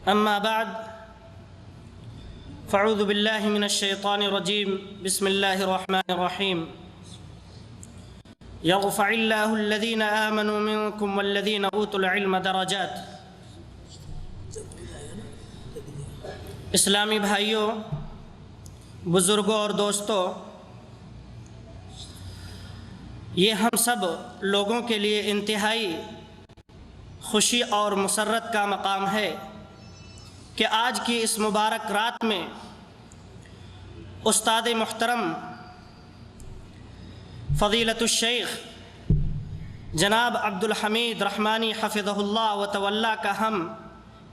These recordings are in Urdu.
أما بعد فأعوذ بالله من الشيطان الرجيم بسم الله الرحمن الرحيم يرفع الله الذين آمنوا منكم والذين أوتوا العلم درجات۔ اسلامی بھائیوں، بزرگوں اور دوستوں، یہ ہم سب لوگوں کے لیے انتہائی خوشی اور مسرت کا مقام ہے کہ آج کی اس مبارک رات میں استاد محترم فضیلت الشیخ جناب عبدالحمید رحمانی حفظہ اللہ و تولیٰ کا ہم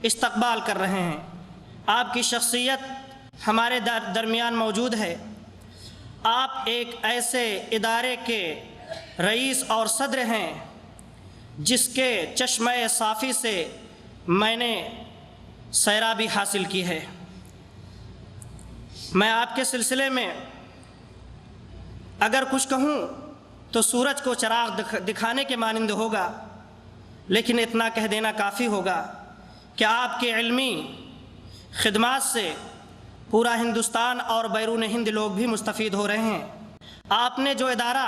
استقبال کر رہے ہیں۔ آپ کی شخصیت ہمارے درمیان موجود ہے۔ آپ ایک ایسے ادارے کے رئیس اور صدر ہیں جس کے چشمہ صافی سے میں نے سیرابی حاصل کی ہے۔ میں آپ کے سلسلے میں اگر کچھ کہوں تو سورج کو چراغ دکھانے کے مانند ہوگا، لیکن اتنا کہہ دینا کافی ہوگا کہ آپ کے علمی خدمات سے پورا ہندوستان اور بیرون ہند لوگ بھی مستفید ہو رہے ہیں۔ آپ نے جو ادارہ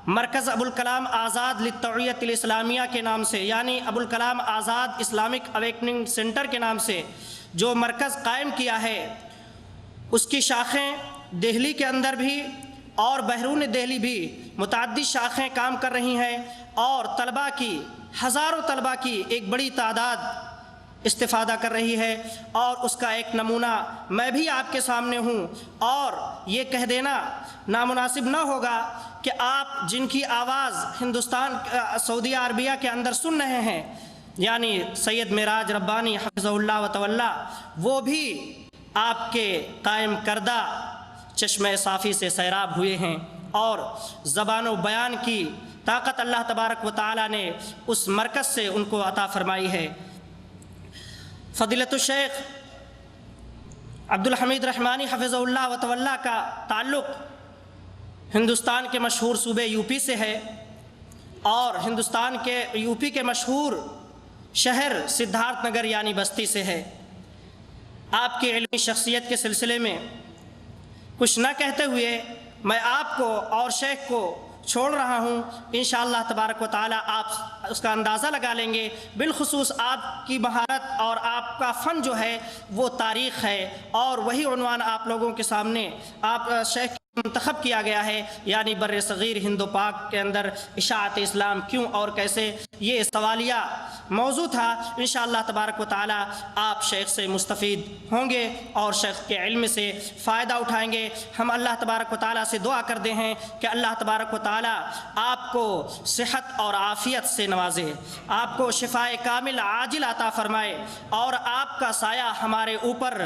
مرکز ابوالکلام آزاد للتوعیۃ الاسلامیہ کے نام سے، یعنی Abul Kalam Azad Islamic awakening centre کے نام سے جو مرکز قائم کیا ہے، اس کی شاخیں دہلی کے اندر بھی اور بیرون دہلی بھی متعدد شاخیں کام کر رہی ہیں، اور طلباء کی ہزاروں طلباء کی ایک بڑی تعداد استفادہ کر رہی ہے، اور اس کا ایک نمونہ میں بھی آپ کے سامنے ہوں۔ اور یہ کہہ دینا نامناسب نہ ہوگا کہ آپ جن کی آواز ہندوستان سعودیہ عربیہ کے اندر سن رہے ہیں، یعنی سید معراج ربانی حفظہ اللہ و تولیٰ، وہ بھی آپ کے قائم کردہ چشمہ صافی سے سیراب ہوئے ہیں، اور زبان و بیان کی طاقت اللہ تبارک و تعالیٰ نے اس مرکز سے ان کو عطا فرمائی ہے۔ فضیلت الشیخ عبدالحمید رحمانی حفظہ اللہ و تولیٰ کا تعلق ہندوستان کے مشہور صوبے یو پی سے ہے، اور ہندوستان کے یو پی کے مشہور شہر سدھارتھ نگر یعنی بستی سے ہے۔ آپ کی علمی شخصیت کے سلسلے میں کچھ نہ کہتے ہوئے میں آپ کو اور شیخ کو چھوڑ رہا ہوں۔ انشاءاللہ تبارک و تعالی آپ اس کا اندازہ لگا لیں گے۔ بالخصوص آپ کی مہارت اور آپ کا فن جو ہے وہ تاریخ ہے، اور وہی عنوان آپ لوگوں کے سامنے آپ شیخ منتخب کیا گیا ہے، یعنی بر صغیر ہند و پاک کے اندر اشاعت اسلام کیوں اور کیسے، یہ سوالیہ موضوع تھا۔ انشاءاللہ تبارک و تعالی آپ شیخ سے مستفید ہوں گے اور شیخ کے علم سے فائدہ اٹھائیں گے۔ ہم اللہ تبارک و تعالی سے دعا کرتے ہیں کہ اللہ تبارک و تعالی آپ کو صحت اور عافیت سے نوازے، آپ کو شفائے کامل عاجل عطا فرمائے، اور آپ کا سایہ ہمارے اوپر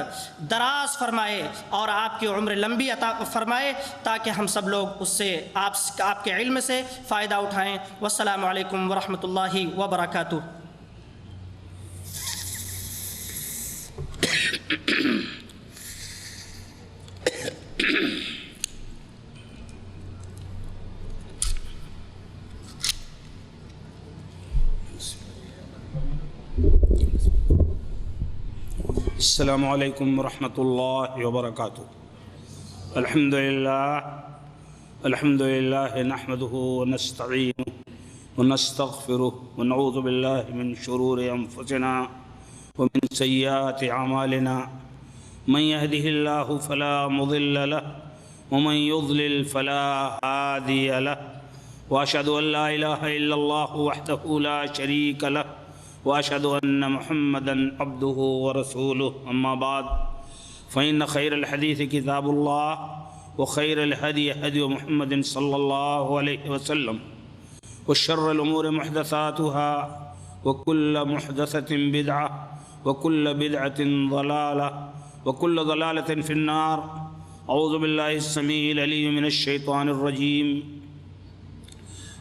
دراز فرمائے، اور آپ کی عمر لمبی عطا فرمائے، تاکہ ہم سب لوگ اس سے آپ کے علم سے فائدہ اٹھائیں۔ والسلام علیکم ورحمۃ اللہ وبرکاتہ۔ السلام علیکم ورحمۃ اللہ وبرکاتہ۔ الحمد للہ نحمده ونستعینه ونستغفره ونعوذ باللہ من شرور انفسنا ومن سیئات اعمالنا، من يهده الله فلا مضل له ومن يضلل فلا هادي له، واشهد ان لا اله الا الله وحده لا شريك له، واشهد ان محمدا عبده ورسوله، اما بعد فإن خير الحديث كتاب الله وخير الهدي هدي محمد صلى الله عليه وسلم، وشر الأمور محدثاتها وكل محدثة بدعة وكل بدعة ضلالة وكل ضلالة في النار۔ أعوذ بالله السميع العليم من الشيطان الرجيم۔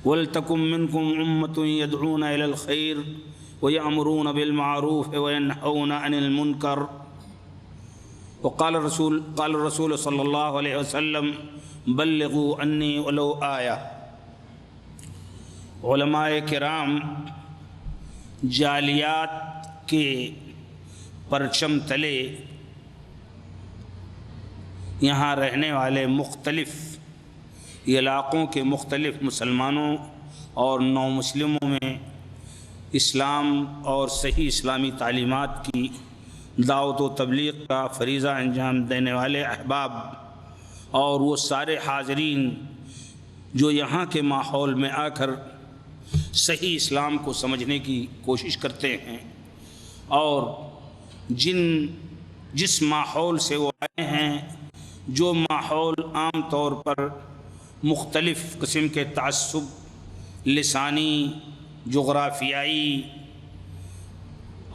وَلْتَكُن مِّنكُمْ أُمَّةٌ يَدْعُونَ إِلَى الْخَيْرِ وَيَأْمُرُونَ بِالْمَعْرُوفِ وَيَنْهَوْنَ عَنِ الْمُنكَرِ، وقال الرسول صلی اللہ علیہ وسلم بلغوا انی ولو آیہ۔ علماء کرام جعلیات کے پرچم تلے یہاں رہنے والے مختلف علاقوں کے مختلف مسلمانوں اور نو مسلموں میں اسلام اور صحیح اسلامی تعلیمات کی دعوت و تبلیغ کا فریضہ انجام دینے والے احباب اور وہ سارے حاضرین جو یہاں کے ماحول میں آ کر صحیح اسلام کو سمجھنے کی کوشش کرتے ہیں اور جس ماحول سے وہ آئے ہیں، جو ماحول عام طور پر مختلف قسم کے تعصب لسانی، جغرافیائی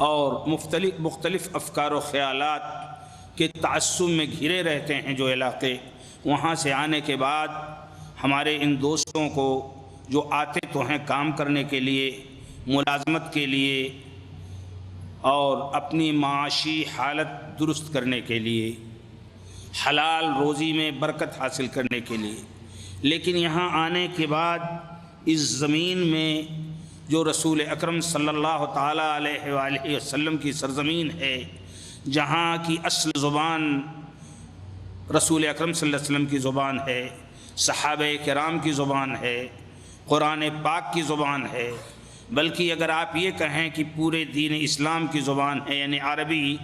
اور مختلف افکار و خیالات کے تعصب میں گھرے رہتے ہیں، جو علاقے وہاں سے آنے کے بعد ہمارے ان دوستوں کو جو آتے تو ہیں کام کرنے کے لیے، ملازمت کے لیے اور اپنی معاشی حالت درست کرنے کے لیے، حلال روزی میں برکت حاصل کرنے کے لیے، لیکن یہاں آنے کے بعد اس زمین میں جو رسول اکرم صلی اللہ تعالیٰ علیہ وآلہ وسلم کی سرزمین ہے، جہاں کی اصل زبان رسول اکرم صلی اللہ علیہ وسلم کی زبان ہے، صحابہ کرام کی زبان ہے، قرآن پاک کی زبان ہے، بلکہ اگر آپ یہ کہیں کہ پورے دین اسلام کی زبان ہے، یعنی عربی،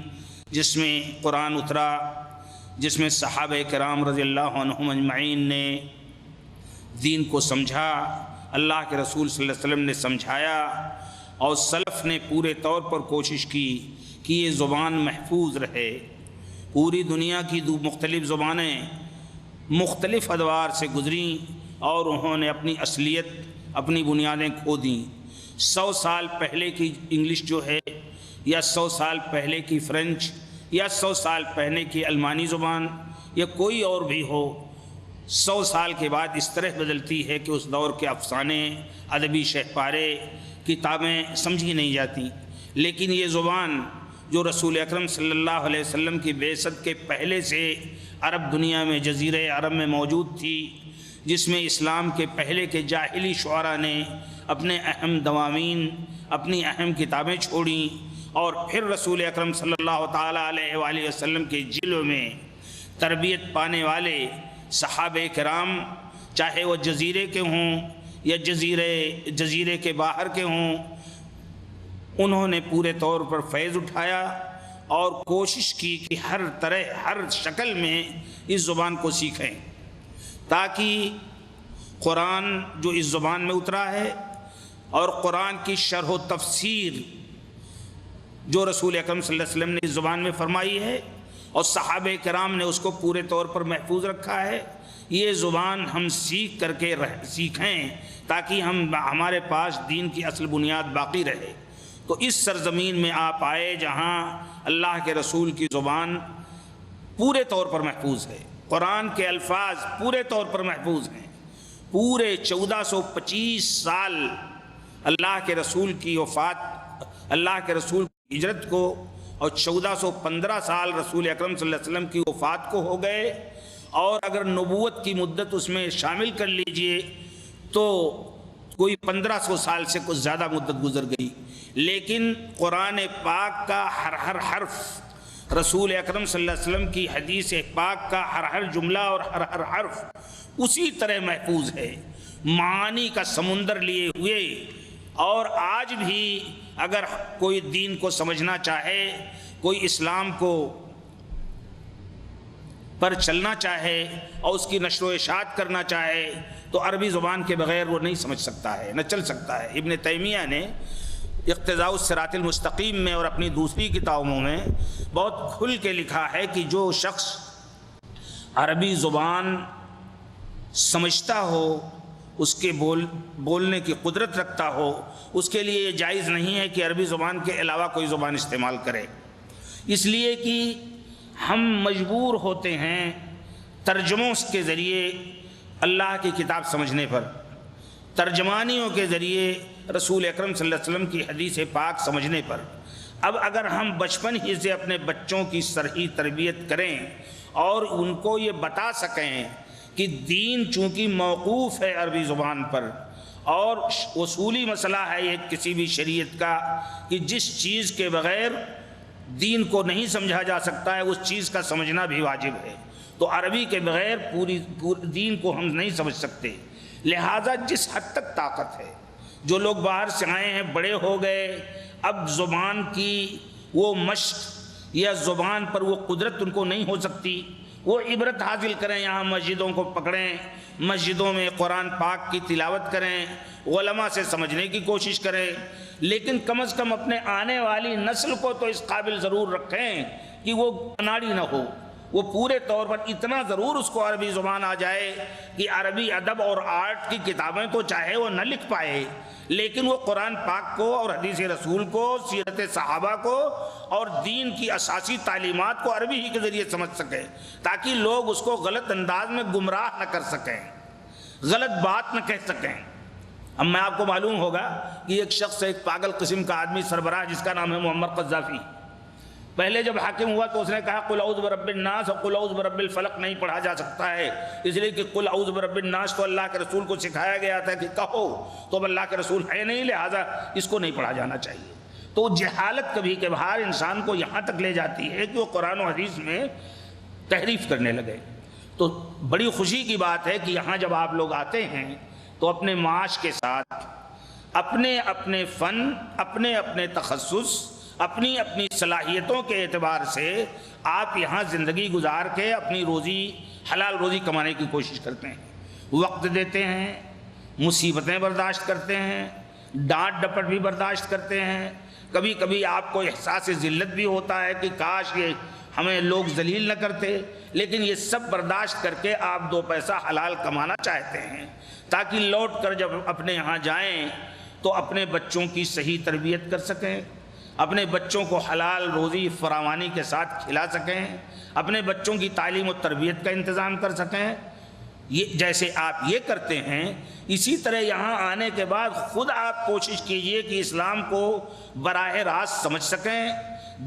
جس میں قرآن اترا، جس میں صحابہ کرام رضی اللہ عنہم اجمعین نے دین کو سمجھا، اللہ کے رسول صلی اللہ علیہ وسلم نے سمجھایا، اور سلف نے پورے طور پر کوشش کی کہ یہ زبان محفوظ رہے۔ پوری دنیا کی مختلف زبانیں مختلف ادوار سے گزریں اور انہوں نے اپنی اصلیت، اپنی بنیادیں کھو دیں۔ 100 سال پہلے کی انگلش جو ہے، یا 100 سال پہلے کی فرینچ، یا 100 سال پہلے کی المانی زبان، یا کوئی اور بھی ہو، 100 سال کے بعد اس طرح بدلتی ہے کہ اس دور کے افسانے، ادبی شہپارے، کتابیں سمجھی نہیں جاتی۔ لیکن یہ زبان جو رسول اکرم صلی اللہ علیہ وسلم کی بعثت کے پہلے سے عرب دنیا میں، جزیرہ عرب میں موجود تھی، جس میں اسلام کے پہلے کے جاہلی شعراء نے اپنے اہم دواوین، اپنی اہم کتابیں چھوڑیں، اور پھر رسول اکرم صلی اللہ تعالیٰ علیہ وآلہ وسلم کے جلوے میں تربیت پانے والے صحابہ کرام، چاہے وہ جزیرے کے ہوں یا جزیرے کے باہر کے ہوں، انہوں نے پورے طور پر فیض اٹھایا اور کوشش کی کہ ہر طرح، ہر شکل میں اس زبان کو سیکھیں، تاکہ قرآن جو اس زبان میں اترا ہے اور قرآن کی شرح و تفسیر جو رسول اکرم صلی اللہ علیہ وسلم نے اس زبان میں فرمائی ہے اور صحابہ کرام نے اس کو پورے طور پر محفوظ رکھا ہے، یہ زبان ہم سیکھ کر کے سیکھیں تاکہ ہمارے پاس دین کی اصل بنیاد باقی رہے۔ تو اس سرزمین میں آپ آئے جہاں اللہ کے رسول کی زبان پورے طور پر محفوظ ہے، قرآن کے الفاظ پورے طور پر محفوظ ہیں۔ پورے 1425 سال اللہ کے رسول کی وفات، اللہ کے رسول کی ہجرت کو، اور 1415 سال رسول اکرم صلی اللہ علیہ وسلم کی وفات کو ہو گئے، اور اگر نبوت کی مدت اس میں شامل کر لیجئے تو کوئی 1500 سال سے کچھ زیادہ مدت گزر گئی، لیکن قرآن پاک کا ہر حرف، رسول اکرم صلی اللہ علیہ وسلم کی حدیث پاک کا ہر جملہ اور ہر حرف اسی طرح محفوظ ہے، معانی کا سمندر لیے ہوئے۔ اور آج بھی اگر کوئی دین کو سمجھنا چاہے، کوئی اسلام کو پر چلنا چاہے اور اس کی نشر و اشاعت کرنا چاہے تو عربی زبان کے بغیر وہ نہیں سمجھ سکتا ہے، نہ چل سکتا ہے۔ ابن تیمیہ نے اقتضاء الصراط المستقیم میں اور اپنی دوسری کتابوں میں بہت کھل کے لکھا ہے کہ جو شخص عربی زبان سمجھتا ہو، اس کے بولنے کی قدرت رکھتا ہو، اس کے لیے یہ جائز نہیں ہے کہ عربی زبان کے علاوہ کوئی زبان استعمال کرے، اس لیے کہ ہم مجبور ہوتے ہیں ترجموں کے ذریعے اللہ کی کتاب سمجھنے پر، ترجمانیوں کے ذریعے رسول اکرم صلی اللہ علیہ وسلم کی حدیث پاک سمجھنے پر۔ اب اگر ہم بچپن ہی سے اپنے بچوں کی صحیح تربیت کریں اور ان کو یہ بتا سکیں کہ دین چونکہ موقوف ہے عربی زبان پر، اور اصولی مسئلہ ہے یہ کسی بھی شریعت کا کہ جس چیز کے بغیر دین کو نہیں سمجھا جا سکتا ہے اس چیز کا سمجھنا بھی واجب ہے۔ تو عربی کے بغیر پوری دین کو ہم نہیں سمجھ سکتے۔ لہٰذا جس حد تک طاقت ہے، جو لوگ باہر سے آئے ہیں، بڑے ہو گئے، اب زبان کی وہ مشق یا زبان پر وہ قدرت ان کو نہیں ہو سکتی، وہ عبرت حاصل کریں، یہاں مسجدوں کو پکڑیں، مسجدوں میں قرآن پاک کی تلاوت کریں، علماء سے سمجھنے کی کوشش کریں، لیکن کم از کم اپنے آنے والی نسل کو تو اس قابل ضرور رکھیں کہ وہ اناڑی نہ ہو، وہ پورے طور پر اتنا ضرور اس کو عربی زبان آ جائے کہ عربی ادب اور آرٹ کی کتابیں تو چاہے وہ نہ لکھ پائے، لیکن وہ قرآن پاک کو اور حدیث رسول کو، سیرت صحابہ کو اور دین کی اساسی تعلیمات کو عربی ہی کے ذریعے سمجھ سکیں، تاکہ لوگ اس کو غلط انداز میں گمراہ نہ کر سکیں، غلط بات نہ کہہ سکیں۔ اب میں آپ کو معلوم ہوگا کہ ایک شخص، ایک پاگل قسم کا آدمی سربراہ جس کا نام ہے محمد قذافی، پہلے جب حاکم ہوا تو اس نے کہا قل اعوذ برب الناس اور قل اعوذ برب الفلق نہیں پڑھا جا سکتا ہے، اس لیے کہ قل اعوذ برب الناس تو اللہ کے رسول کو سکھایا گیا تھا کہ کہو، تو اب اللہ کے رسول ہے نہیں، لہٰذا اس کو نہیں پڑھا جانا چاہیے۔ تو جہالت کبھی کبھار انسان کو یہاں تک لے جاتی ہے کہ وہ قرآن و حدیث میں تحریف کرنے لگے۔ تو بڑی خوشی کی بات ہے کہ یہاں جب آپ لوگ آتے ہیں تو اپنے معاش کے ساتھ اپنے اپنے فن، اپنے اپنے تخصص، اپنی اپنی صلاحیتوں کے اعتبار سے آپ یہاں زندگی گزار کے اپنی روزی، حلال روزی کمانے کی کوشش کرتے ہیں، وقت دیتے ہیں، مصیبتیں برداشت کرتے ہیں، ڈانٹ ڈپٹ بھی برداشت کرتے ہیں، کبھی کبھی آپ کو احساس ذلت بھی ہوتا ہے کہ کاش یہ ہمیں لوگ ذلیل نہ کرتے، لیکن یہ سب برداشت کر کے آپ دو پیسہ حلال کمانا چاہتے ہیں تاکہ لوٹ کر جب اپنے یہاں جائیں تو اپنے بچوں کی صحیح تربیت کر سکیں، اپنے بچوں کو حلال روزی فراوانی کے ساتھ کھلا سکیں، اپنے بچوں کی تعلیم و تربیت کا انتظام کر سکیں۔ یہ جیسے آپ یہ کرتے ہیں، اسی طرح یہاں آنے کے بعد خود آپ کوشش کیجئے کہ اسلام کو براہ راست سمجھ سکیں،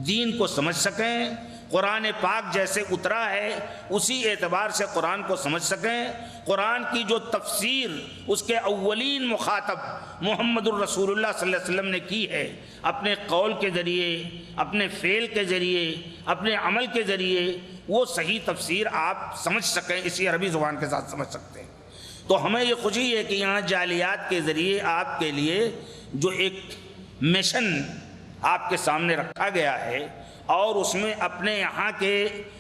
دین کو سمجھ سکیں، قرآن پاک جیسے اترا ہے اسی اعتبار سے قرآن کو سمجھ سکیں، قرآن کی جو تفسیر اس کے اولین مخاطب محمد الرسول اللہ صلی اللہ علیہ وسلم نے کی ہے، اپنے قول کے ذریعے، اپنے فعل کے ذریعے، اپنے عمل کے ذریعے وہ صحیح تفسیر آپ سمجھ سکیں، اسی عربی زبان کے ساتھ سمجھ سکتے ہیں۔ تو ہمیں یہ خوشی ہے کہ یہاں جالیات کے ذریعے آپ کے لیے جو ایک مشن آپ کے سامنے رکھا گیا ہے اور اس میں اپنے یہاں کے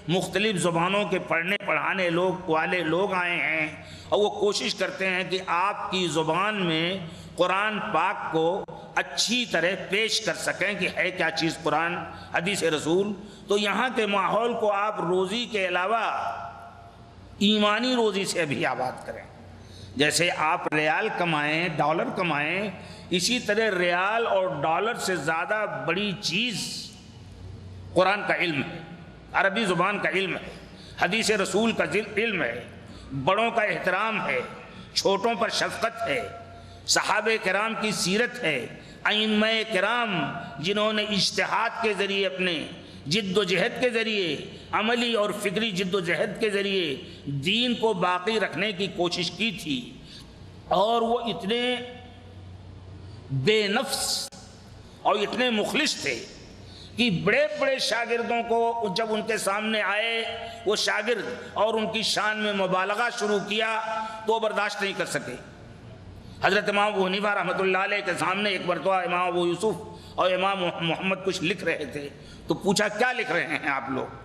مختلف زبانوں کے پڑھنے پڑھانے والے لوگ آئے ہیں اور وہ کوشش کرتے ہیں کہ آپ کی زبان میں قرآن پاک کو اچھی طرح پیش کر سکیں کہ ہے کیا چیز قرآن، حدیث رسول۔ تو یہاں کے ماحول کو آپ روزی کے علاوہ ایمانی روزی سے بھی آباد کریں۔ جیسے آپ ریال کمائیں، ڈالر کمائیں، اسی طرح ریال اور ڈالر سے زیادہ بڑی چیز قرآن کا علم ہے، عربی زبان کا علم ہے، حدیث رسول کا علم ہے، بڑوں کا احترام ہے، چھوٹوں پر شفقت ہے، صحابہ کرام کی سیرت ہے، ائمہ کرام جنہوں نے اجتہاد کے ذریعے، اپنے جد و جہد کے ذریعے، عملی اور فکری جد و جہد کے ذریعے دین کو باقی رکھنے کی کوشش کی تھی، اور وہ اتنے بے نفس اور اتنے مخلص تھے کہ بڑے بڑے شاگردوں کو جب ان کے سامنے آئے وہ شاگرد اور ان کی شان میں مبالغہ شروع کیا تو وہ برداشت نہیں کر سکے۔ حضرت امام ابو حنیفہ رحمۃ اللہ علیہ کے سامنے ایک مرتبہ امام ابو یوسف اور امام محمد کچھ لکھ رہے تھے، تو پوچھا کیا لکھ رہے ہیں آپ لوگ؟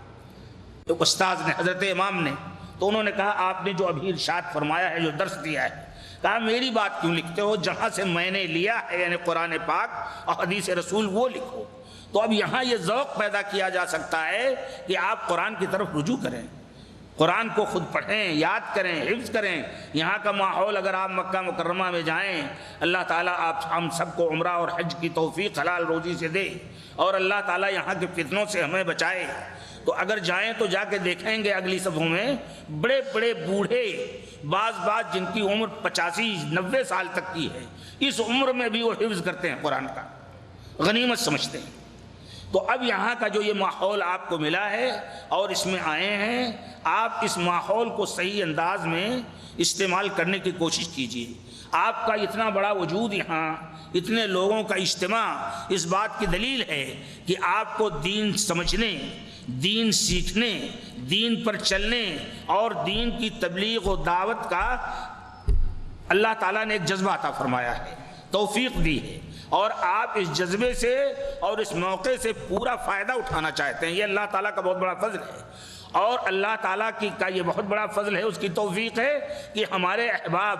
تو استاذ نے، حضرت امام نے، تو انہوں نے کہا آپ نے جو ابھی ارشاد فرمایا ہے، جو درس دیا ہے، کہا میری بات کیوں لکھتے ہو؟ جہاں سے میں نے لیا ہے یعنی قرآن پاک اور حدیث رسول وہ لکھو۔ تو اب یہاں یہ ذوق پیدا کیا جا سکتا ہے کہ آپ قرآن کی طرف رجوع کریں، قرآن کو خود پڑھیں، یاد کریں، حفظ کریں۔ یہاں کا ماحول اگر آپ مکہ مکرمہ میں جائیں، اللہ تعالیٰ آپ ہم سب کو عمرہ اور حج کی توفیق حلال روزی سے دے، اور اللہ تعالیٰ یہاں کے فتنوں سے ہمیں بچائے۔ تو اگر جائیں تو جا کے دیکھیں گے اگلی صفوں میں بڑے بڑے بوڑھے، بعض جن کی عمر 85-90 سال تک کی ہے، اس عمر میں بھی وہ حفظ کرتے ہیں قرآن کا، غنیمت سمجھتے ہیں۔ تو اب یہاں کا جو یہ ماحول آپ کو ملا ہے اور اس میں آئے ہیں، آپ اس ماحول کو صحیح انداز میں استعمال کرنے کی کوشش کیجیے۔ آپ کا اتنا بڑا وجود یہاں، اتنے لوگوں کا اجتماع اس بات کی دلیل ہے کہ آپ کو دین سمجھنے، دین سیکھنے، دین پر چلنے اور دین کی تبلیغ و دعوت کا اللہ تعالیٰ نے ایک جذبہ عطا فرمایا ہے، توفیق دی ہے، اور آپ اس جذبے سے اور اس موقع سے پورا فائدہ اٹھانا چاہتے ہیں۔ یہ اللہ تعالیٰ کا بہت بڑا فضل ہے، اور اللہ تعالیٰ کا یہ بہت بڑا فضل ہے، اس کی توفیق ہے کہ ہمارے احباب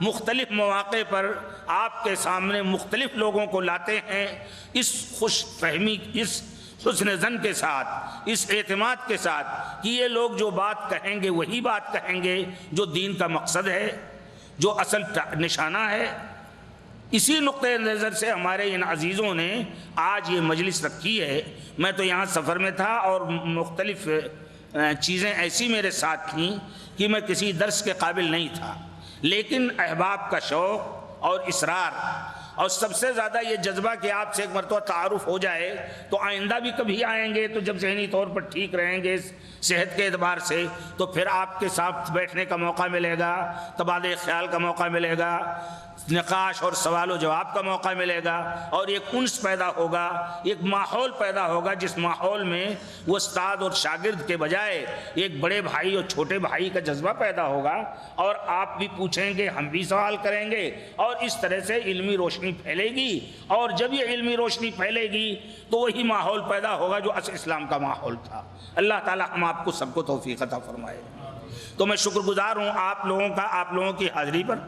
مختلف مواقع پر آپ کے سامنے مختلف لوگوں کو لاتے ہیں اس خوش فہمی، اس حسن ظن کے ساتھ، اس اعتماد کے ساتھ کہ یہ لوگ جو بات کہیں گے وہی بات کہیں گے جو دین کا مقصد ہے، جو اصل نشانہ ہے۔ اسی نقطۂ نظر سے ہمارے ان عزیزوں نے آج یہ مجلس رکھی ہے۔ میں تو یہاں سفر میں تھا اور مختلف چیزیں ایسی میرے ساتھ تھیں کہ میں کسی درس کے قابل نہیں تھا، لیکن احباب کا شوق اور اصرار، اور سب سے زیادہ یہ جذبہ کہ آپ سے ایک مرتبہ تعارف ہو جائے تو آئندہ بھی کبھی آئیں گے تو جب ذہنی طور پر ٹھیک رہیں گے صحت کے اعتبار سے تو پھر آپ کے ساتھ بیٹھنے کا موقع ملے گا، تبادلہ خیال کا موقع ملے گا، نقاش اور سوال و جواب کا موقع ملے گا، اور ایک انس پیدا ہوگا، ایک ماحول پیدا ہوگا جس ماحول میں وہ استاد اور شاگرد کے بجائے ایک بڑے بھائی اور چھوٹے بھائی کا جذبہ پیدا ہوگا، اور آپ بھی پوچھیں گے، ہم بھی سوال کریں گے، اور اس طرح سے علمی روشنی پھیلے گی، اور جب یہ علمی روشنی پھیلے گی تو وہی ماحول پیدا ہوگا جو اصل اسلام کا ماحول تھا۔ اللہ تعالیٰ ہم آپ کو سب کو توفیق عطا فرمائے۔ تو میں شکر گزار ہوں آپ لوگوں کا، آپ لوگوں کی حاضری پر،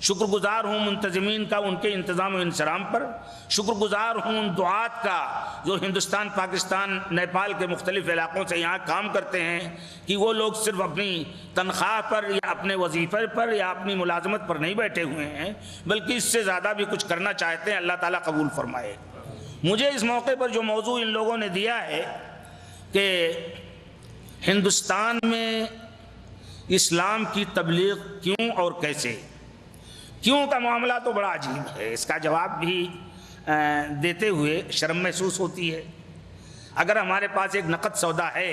شکر گزار ہوں منتظمین کا ان کے انتظام و انصرام پر، شکر گزار ہوں ان دعات کا جو ہندوستان، پاکستان، نیپال کے مختلف علاقوں سے یہاں کام کرتے ہیں کہ وہ لوگ صرف اپنی تنخواہ پر یا اپنے وظیفے پر یا اپنی ملازمت پر نہیں بیٹھے ہوئے ہیں بلکہ اس سے زیادہ بھی کچھ کرنا چاہتے ہیں۔ اللہ تعالیٰ قبول فرمائے۔ مجھے اس موقع پر جو موضوع ان لوگوں نے دیا ہے کہ ہندوستان میں اسلام کی تبلیغ کیوں اور کیسے، کیوں کا معاملہ تو بڑا عجیب ہے، اس کا جواب بھی دیتے ہوئے شرم محسوس ہوتی ہے۔ اگر ہمارے پاس ایک نقد سودا ہے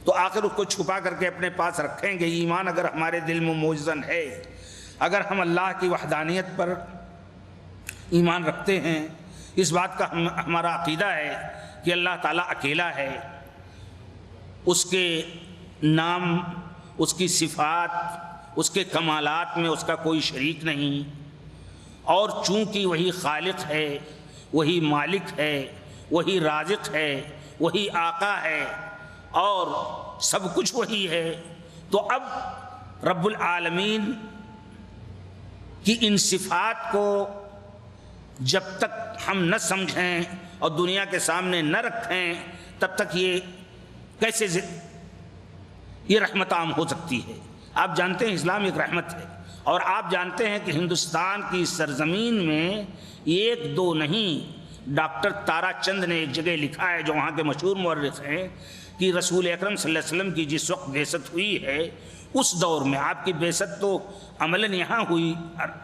تو آخر اس کو چھپا کر کے اپنے پاس رکھیں گے۔ ایمان اگر ہمارے دل میں موجزن ہے، اگر ہم اللہ کی وحدانیت پر ایمان رکھتے ہیں، اس بات کا ہمارا عقیدہ ہے کہ اللہ تعالیٰ اکیلا ہے، اس کے نام، اس کی صفات، اس کے کمالات میں اس کا کوئی شریک نہیں، اور چونکہ وہی خالق ہے، وہی مالک ہے، وہی رازق ہے، وہی آقا ہے، اور سب کچھ وہی ہے، تو اب رب العالمین کی ان صفات کو جب تک ہم نہ سمجھیں اور دنیا کے سامنے نہ رکھیں تب تک یہ کیسے یہ رحمت عام ہو سکتی ہے۔ آپ جانتے ہیں اسلام ایک رحمت ہے، اور آپ جانتے ہیں کہ ہندوستان کی سرزمین میں ایک دو نہیں، ڈاکٹر تارا چند نے ایک جگہ لکھا ہے جو وہاں کے مشہور مورخ ہیں کہ رسول اکرم صلی اللہ علیہ وسلم کی جس وقت بعثت ہوئی ہے اس دور میں، آپ کی بعثت تو عملاً یہاں ہوئی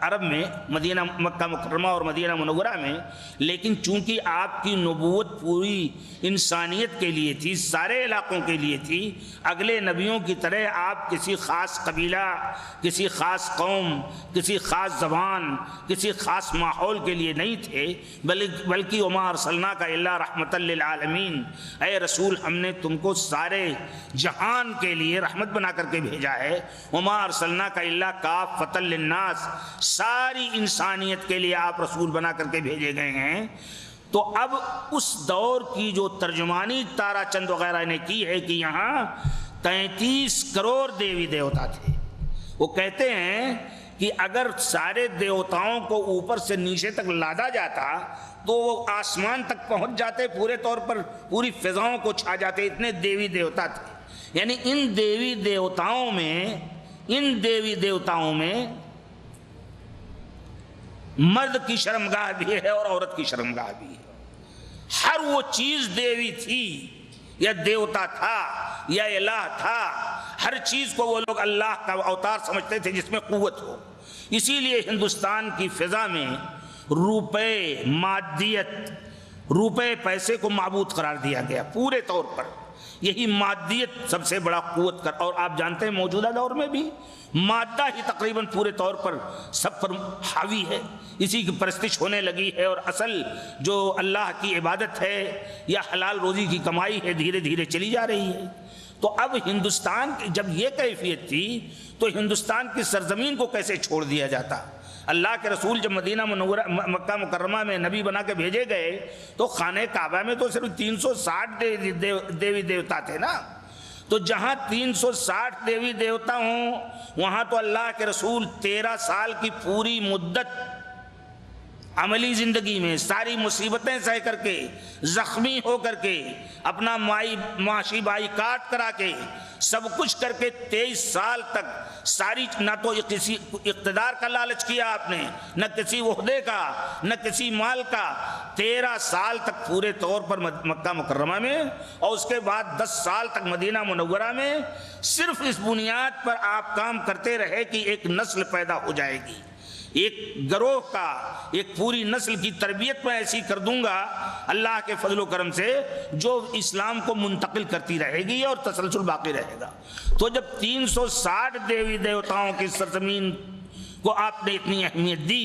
عرب میں، مدینہ، مکہ مکرمہ اور مدینہ منورہ میں، لیکن چونکہ آپ کی نبوت پوری انسانیت کے لیے تھی، سارے علاقوں کے لیے تھی، اگلے نبیوں کی طرح آپ کسی خاص قبیلہ، کسی خاص قوم، کسی خاص زبان، کسی خاص ماحول کے لیے نہیں تھے، بلکہ وما ارسلناک الا رحمۃ للعالمین، اے رسول ہم نے تم کو سارے جہان کے لیے رحمت بنا کر کے بھیجا ہے۔ وما ارسلناک الا کافۃ للناس، ساری انسانیت کے لیے آپ رسول بنا کر کے بھیجے گئے ہیں۔ تو اب اس دور کی جو ترجمانی تارا چند وغیرہ نے کی ہے کہ یہاں 33 کروڑ دیوی دیوتا تھے، وہ کہتے ہیں کہ اگر سارے دیوتاؤں کو اوپر سے نیچے تک لادا جاتا تو وہ آسمان تک پہنچ جاتے، پورے طور پر پوری فضاؤں کو چھا جاتے، اتنے دیوی دیوتا تھے۔ یعنی ان دیوی دیوتاؤں میں مرد کی شرمگاہ بھی ہے اور عورت کی شرمگاہ بھی ہے۔ ہر وہ چیز دیوی تھی یا دیوتا تھا یا الہ تھا، ہر چیز کو وہ لوگ اللہ کا اوتار سمجھتے تھے جس میں قوت ہو۔ اسی لیے ہندوستان کی فضا میں روپے، مادیت، روپے، پیسے کو معبود قرار دیا گیا پورے طور پر۔ یہی مادیت سب سے بڑا قوت کر، اور آپ جانتے ہیں موجودہ دور میں بھی مادہ ہی تقریباً پورے طور پر سب پر حاوی ہے، اسی کی پرستش ہونے لگی ہے، اور اصل جو اللہ کی عبادت ہے یا حلال روزی کی کمائی ہے دھیرے دھیرے چلی جا رہی ہے۔ تو اب ہندوستان کی جب یہ کیفیت تھی تو ہندوستان کی سرزمین کو کیسے چھوڑ دیا جاتا؟ اللہ کے رسول جب مدینہ منورہ مکہ مکرمہ میں نبی بنا کے بھیجے گئے تو خانہ کعبہ میں تو صرف 360 دیوی دیوتا تھے نا، تو جہاں 360 دیوی دیوتا ہوں وہاں تو اللہ کے رسول 13 سال کی پوری مدت عملی زندگی میں ساری مصیبتیں سہ کر کے، زخمی ہو کر کے، اپنا معاشی بائی کاٹ کرا کے، سب کچھ کر کے 23 سال تک ساری، نہ تو کسی اقتدار کا لالچ کیا آپ نے، نہ کسی عہدے کا، نہ کسی مال کا، 13 سال تک پورے طور پر مکہ مکرمہ میں، اور اس کے بعد 10 سال تک مدینہ منورہ میں، صرف اس بنیاد پر آپ کام کرتے رہے کہ ایک نسل پیدا ہو جائے گی، ایک گروہ کا، ایک پوری نسل کی تربیت میں ایسی کر دوں گا اللہ کے فضل و کرم سے جو اسلام کو منتقل کرتی رہے گی اور تسلسل باقی رہے گا۔ تو جب 360 دیوی دیوتاؤں کی سرزمین کو آپ نے اتنی اہمیت دی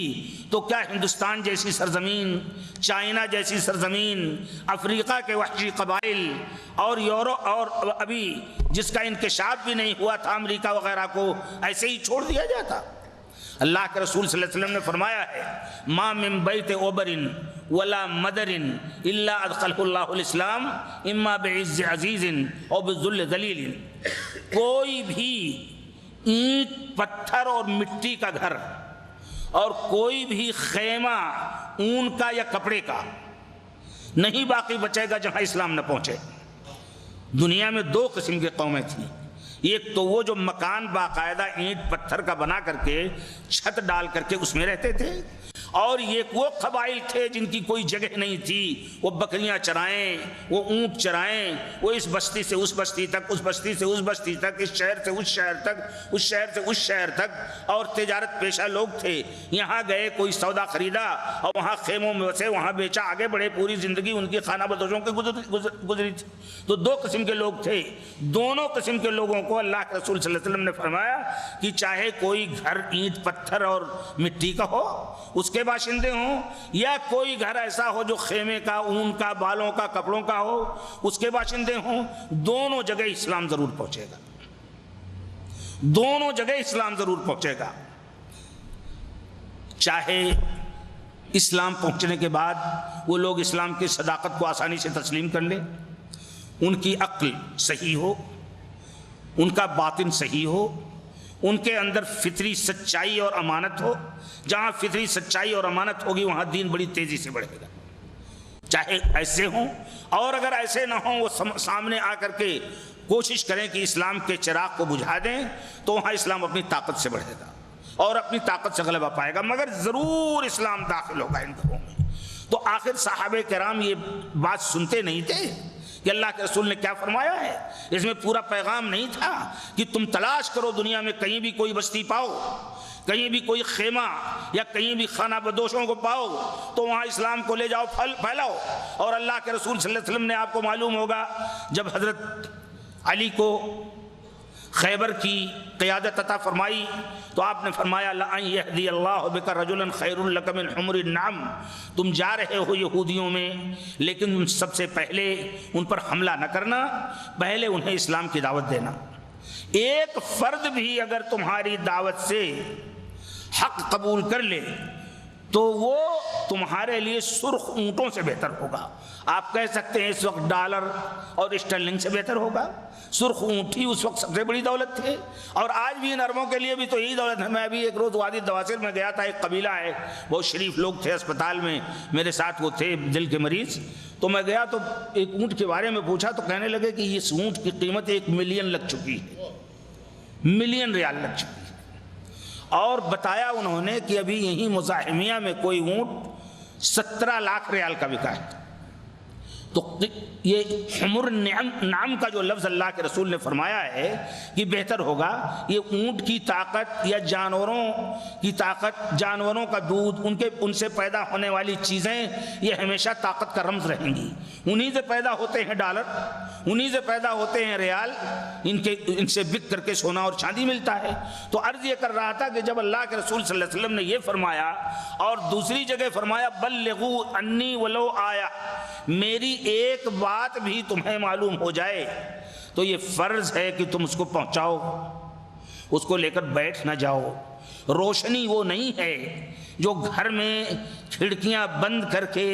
تو کیا ہندوستان جیسی سرزمین، چائنا جیسی سرزمین، افریقہ کے وحشی قبائل اور یورپ اور ابھی جس کا انکشاف بھی نہیں ہوا تھا امریکہ وغیرہ کو ایسے ہی چھوڑ دیا جاتا؟ اللہ کے رسول صلی اللہ علیہ وسلم نے فرمایا ہے ما من بیت عبر ولا مدر الا ادخلہ اللہ الاسلام اما بعز عزیز او بذل ذلیل، کوئی بھی اینٹ پتھر اور مٹی کا گھر اور کوئی بھی خیمہ اون کا یا کپڑے کا نہیں باقی بچے گا جہاں اسلام نہ پہنچے۔ دنیا میں 2 قسم کی قومیں تھیں، ایک تو وہ جو مکان باقاعدہ اینٹ پتھر کا بنا کر کے چھت ڈال کر کے اس میں رہتے تھے، اور ایک وہ قبائل تھے جن کی کوئی جگہ نہیں تھی، وہ بکریاں چرائیں، وہ اونٹ چرائیں، وہ اس بستی سے اس بستی تک، اس بستی سے اس بستی تک، اس شہر سے اس شہر تک، اس شہر سے اس شہر تک، اور تجارت پیشہ لوگ تھے، یہاں گئے کوئی سودا خریدا اور وہاں خیموں میں بسے، وہاں بیچا، آگے بڑھے، پوری زندگی ان کی خانہ بدوشوں کی گزری تھی۔ تو 2 قسم کے لوگ تھے، دونوں قسم کے لوگوں کو اللہ کے رسول صلی اللہ علیہ وسلم نے فرمایا کہ چاہے کوئی گھر اینٹ پتھر اور مٹی کا ہو اس کے باشندے ہوں، یا کوئی گھر ایسا ہو جو خیمے کا، اون کا، بالوں کا، کپڑوں کا ہو اس کے باشندے ہوں، دونوں جگہ اسلام ضرور پہنچے گا، دونوں جگہ اسلام ضرور پہنچے گا۔ چاہے اسلام پہنچنے کے بعد وہ لوگ اسلام کی صداقت کو آسانی سے تسلیم کر لیں، ان کی عقل صحیح ہو، ان کا باطن صحیح ہو، ان کے اندر فطری سچائی اور امانت ہو، جہاں فطری سچائی اور امانت ہوگی وہاں دین بڑی تیزی سے بڑھے گا، چاہے ایسے ہوں، اور اگر ایسے نہ ہوں وہ سامنے آ کر کے کوشش کریں کہ اسلام کے چراغ کو بجھا دیں تو وہاں اسلام اپنی طاقت سے بڑھے گا اور اپنی طاقت سے غلبہ پائے گا، مگر ضرور اسلام داخل ہوگا ان گھروں میں۔ تو آخر صحابہ کرام یہ بات سنتے نہیں تھے کہ اللہ کے رسول نے کیا فرمایا ہے؟ اس میں پورا پیغام نہیں تھا کہ تم تلاش کرو دنیا میں کہیں بھی کوئی بستی پاؤ، کہیں بھی کوئی خیمہ یا کہیں بھی خانہ بدوشوں کو پاؤ تو وہاں اسلام کو لے جاؤ، پھیلاؤ۔ اور اللہ کے رسول صلی اللہ علیہ وسلم نے، آپ کو معلوم ہوگا، جب حضرت علی کو خیبر کی قیادت عطا فرمائی تو آپ نے فرمایا لَأَن يَهْدِيَ اللَّهُ بِكَ رَجُلًا خَيْرٌ لَكَ مِنْ حُمُرِ النَّعَمِ، تم جا رہے ہو یہودیوں میں لیکن سب سے پہلے ان پر حملہ نہ کرنا، پہلے انہیں اسلام کی دعوت دینا۔ ایک فرد بھی اگر تمہاری دعوت سے حق قبول کر لے تو وہ تمہارے لیے سرخ اونٹوں سے بہتر ہوگا۔ آپ کہہ سکتے ہیں اس وقت ڈالر اور اسٹرلنگ سے بہتر ہوگا، سرخ اونٹ ہی اس وقت سب سے بڑی دولت تھے، اور آج بھی ان عربوں کے لیے بھی تو یہی دولت ہے۔ میں ابھی ایک روز وادی دواسر میں گیا تھا، ایک قبیلہ ہے، بہت شریف لوگ تھے، اسپتال میں میرے ساتھ وہ تھے دل کے مریض، تو میں گیا تو ایک اونٹ کے بارے میں پوچھا تو کہنے لگے کہ اس اونٹ کی قیمت 1 ملین لگ چکی ہے، ملین ریال لگ چکی ہے۔ اور بتایا انہوں نے کہ ابھی یہیں مزاحمیہ میں کوئی اونٹ 17 لاکھ ریال کا بکا ہے۔ تو یہ حمر نعم کا جو لفظ اللہ کے رسول نے فرمایا ہے کہ بہتر ہوگا یہ اونٹ کی طاقت یا جانوروں کی طاقت، جانوروں کا دودھ، ان سے پیدا ہونے والی چیزیں یہ ہمیشہ طاقت کا رمز رہیں گی. انہی سے پیدا ہوتے ہیں ڈالر، انہی سے پیدا ہوتے ہیں ریال، ان سے بک کر کے سونا اور چاندی ملتا ہے. تو عرض یہ کر رہا تھا کہ جب اللہ کے رسول صلی اللہ علیہ وسلم نے یہ فرمایا اور دوسری جگہ فرمایا بلغوا انی ولو آیا، میری ایک بات بھی تمہیں معلوم ہو جائے تو یہ فرض ہے کہ تم اس کو پہنچاؤ، اس کو لے کر بیٹھ نہ جاؤ. روشنی وہ نہیں ہے جو گھر میں کھڑکیاں بند کر کے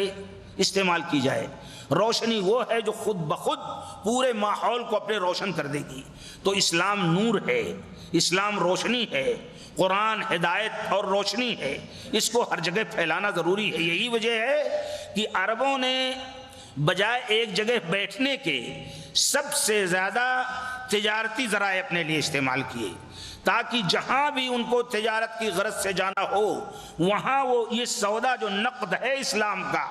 استعمال کی جائے، روشنی وہ ہے جو خود بخود پورے ماحول کو اپنے روشن کر دے گی. تو اسلام نور ہے، اسلام روشنی ہے، قرآن ہدایت اور روشنی ہے، اس کو ہر جگہ پھیلانا ضروری ہے. یہی وجہ ہے کہ عربوں نے بجائے ایک جگہ بیٹھنے کے سب سے زیادہ تجارتی ذرائع اپنے لیے استعمال کیے، تاکہ جہاں بھی ان کو تجارت کی غرض سے جانا ہو وہاں وہ یہ سودا جو نقد ہے اسلام کا،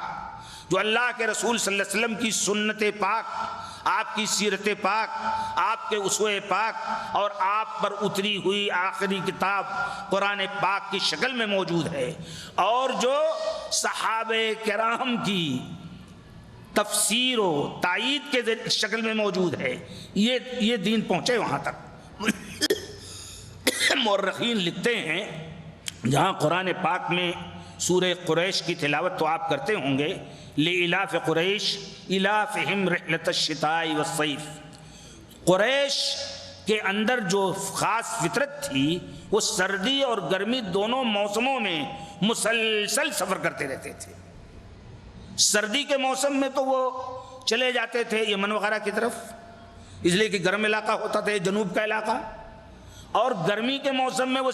جو اللہ کے رسول صلی اللہ علیہ وسلم کی سنت پاک، آپ کی سیرت پاک، آپ کے اسوہ پاک اور آپ پر اتری ہوئی آخری کتاب قرآن پاک کی شکل میں موجود ہے، اور جو صحابہ کرام کی تفسیر و تائید کے شکل میں موجود ہے، یہ دین پہنچے وہاں تک. مورخین لکھتے ہیں جہاں قرآن پاک میں سورہ قریش کی تلاوت تو آپ کرتے ہوں گے، لِإِلَافِ قریش إِلَافِهِمْ رِحْلَةَ الشِّتَاءِ وَالصَّيْفِ، قریش کے اندر جو خاص فطرت تھی وہ سردی اور گرمی دونوں موسموں میں مسلسل سفر کرتے رہتے تھے. سردی کے موسم میں تو وہ چلے جاتے تھے یمن وغیرہ کی طرف، اس لیے کہ گرم علاقہ ہوتا تھا، جنوب کا علاقہ، اور گرمی کے موسم میں وہ